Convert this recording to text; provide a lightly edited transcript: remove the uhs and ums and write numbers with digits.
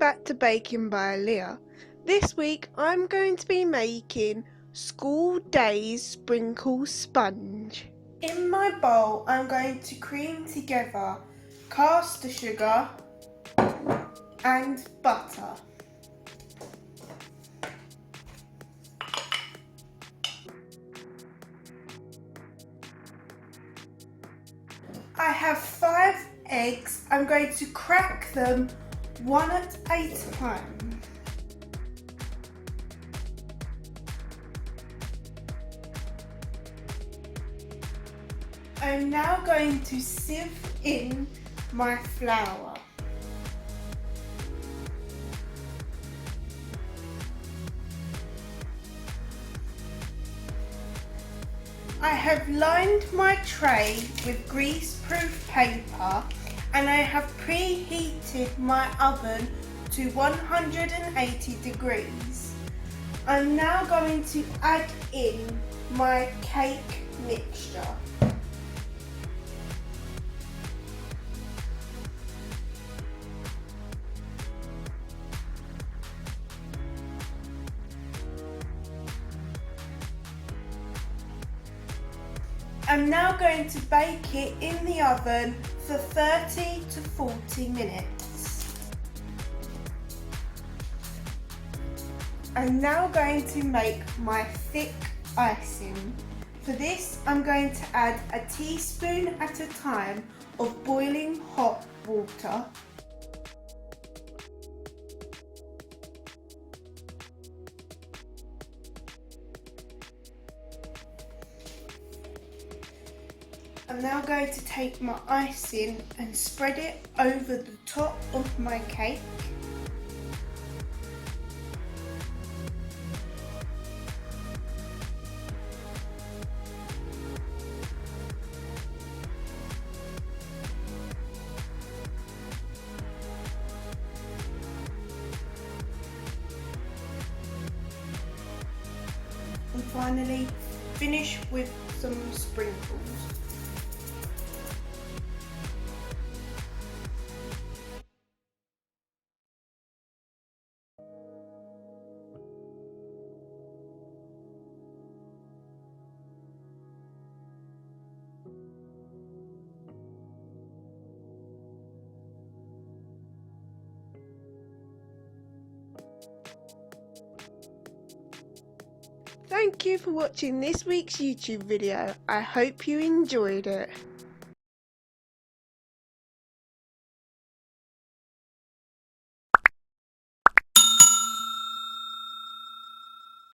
back to Baking by Leah. This week I'm going to be making School Days Sprinkle Sponge. In my bowl I'm going to cream together caster sugar and butter. I have 5 eggs. I'm going to crack them one at a time. I'm now going to sieve in my flour. I have lined my tray with grease-proof paper and I have preheated my oven to 180 degrees. I'm now going to add in my cake mixture. I'm now going to bake it in the oven for 30 to 40 minutes. I'm now going to make my thick icing. For this, I'm going to add a teaspoon at a time of boiling hot water. I'm now going to take my icing and spread it over the top of my cake. And finally, finish with some sprinkles. Thank you for watching this week's YouTube video. I hope you enjoyed it.